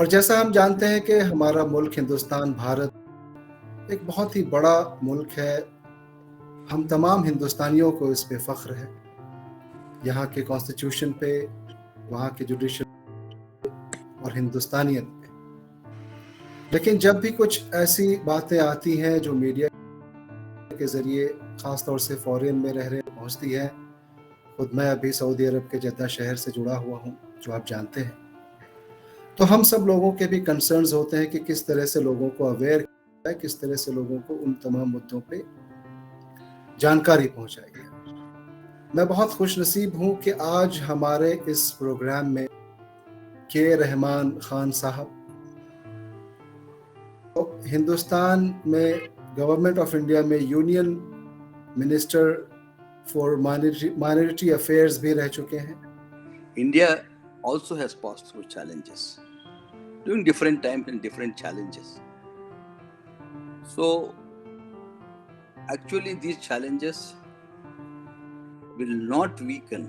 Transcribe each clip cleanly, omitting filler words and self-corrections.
और जैसा हम जानते हैं कि हमारा मुल्क हिंदुस्तान भारत एक बहुत ही बड़ा मुल्क है। हम तमाम हिंदुस्तानियों को इस पे फ़ख्र है, यहाँ के कॉन्स्टिट्यूशन पे, वहाँ के जुडिशल और हिंदुस्तानियत पे। लेकिन जब भी कुछ ऐसी बातें आती हैं जो मीडिया के ज़रिए ख़ास तौर से फ़ॉरेन में रह रहे पहुँचती है, खुद मैं अभी सऊदी अरब के जद्दा शहर से जुड़ा हुआ हूँ, जो आप जानते हैं। तो हम सब लोगों के भी कंसर्न्स होते हैं कि किस तरह से लोगों को अवेयर किया जाए, किस तरह से लोगों को उन तमाम मुद्दों पे जानकारी पहुंचाई जाए। मैं बहुत खुशनसीब हूं कि आज हमारे इस प्रोग्राम में के रहमान खान साहब, तो हिंदुस्तान में गवर्नमेंट ऑफ इंडिया में union minister for minority affairs भी रह चुके हैं। India also has passed through challenges during different times and different challenges. So, actually, these challenges will not weaken.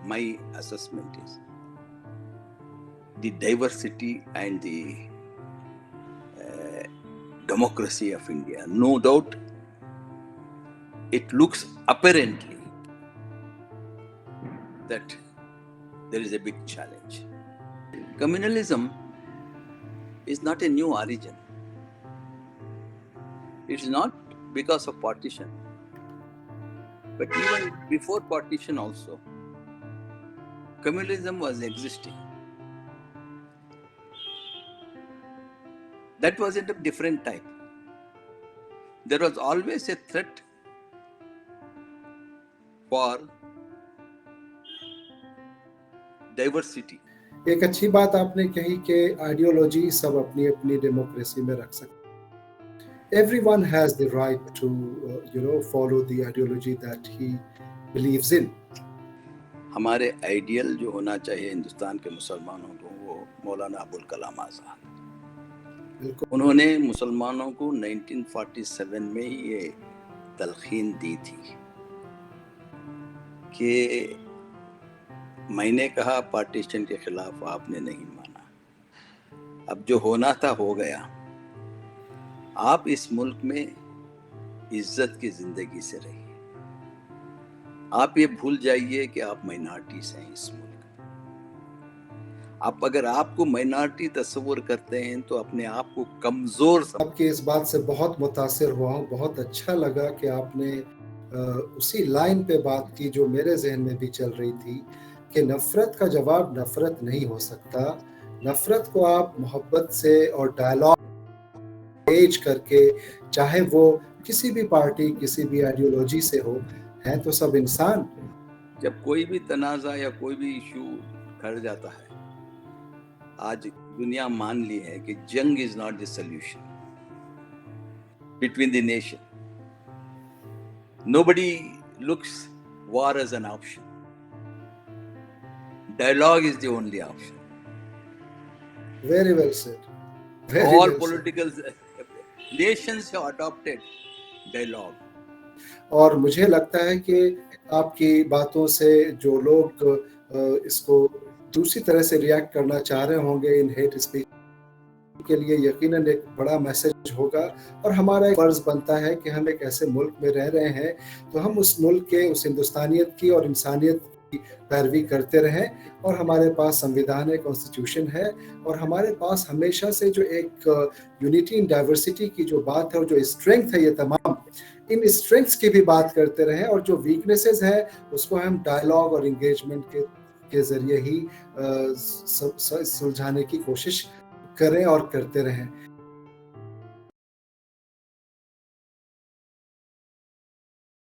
My assessment is the diversity and the democracy of India. No doubt, it looks apparently that there is a big challenge. Communalism is not a new origin. It's not because of partition, but even before partition also, communalism was existing. That was at a different type. There was always a threat for diversity. एक अच्छी बात आपने कही कि ideology सब अपनी अपनी democracy में रख सकते। Everyone has the right to follow the ideology that he believes in. हमारे आइडियल जो होना चाहिए हिंदुस्तान के मुसलमानों को, वो मौलाना अबुल कलाम आज़ाद। उन्होंने मुसलमानों को 1947 में ही ये तलखीन दी थी कि मैंने कहा पार्टीशन के खिलाफ, आपने नहीं माना। अब जो होना था हो गया। आप इस मुल्क में इज्जत की जिंदगी से रहिए। आप ये भूल जाइए कि आप माइनॉरिटीज हैं इस मुल्क में। आप अगर आपको माइनॉरिटी तस्वुर करते हैं तो अपने आप को कमजोर आपकी इस बात से बहुत मुतासिर हुआ हूँ। बहुत अच्छा लगा कि आपने उसी लाइन पे बात की जो मेरे जहन में भी चल रही थी कि नफरत का जवाब नफरत नहीं हो सकता। नफरत को आप मोहब्बत से और डायलॉग एज करके, चाहे वो किसी भी पार्टी किसी भी आइडियोलॉजी से हो, हैं तो सब इंसान। जब कोई भी तनाज़ा या कोई भी इशू खड़ जाता है, आज दुनिया मान ली है कि जंग is not the solution between the nation. Nobody looks war as an option. Dialogue is the only option. Very well said. All political nations have adopted dialogue. और मुझे लगता है कि आपकी बातों से जो लोग इसको दूसरी तरह से रिएक्ट करना चाह रहे होंगे इन हेट स्पीच के लिए, यकीनन एक बड़ा मैसेज होगा। और हमारा एक फर्ज बनता है कि हम एक ऐसे मुल्क में रह रहे हैं तो हम उस मुल्क के, उस हिंदुस्तानियत की और इंसानियत की पैरवी करते रहें। और हमारे पास संविधान है, कॉन्स्टिट्यूशन है, और हमारे पास हमेशा से जो एक यूनिटी इन डाइवर्सिटी की जो बात है और जो स्ट्रेंथ है, ये तमाम इन स्ट्रेंथ्स की भी बात करते रहें। और जो वीकनेसेस है उसको हम डायलॉग और इंगेजमेंट के जरिए ही सुलझाने की कोशिश करें और करते रहें।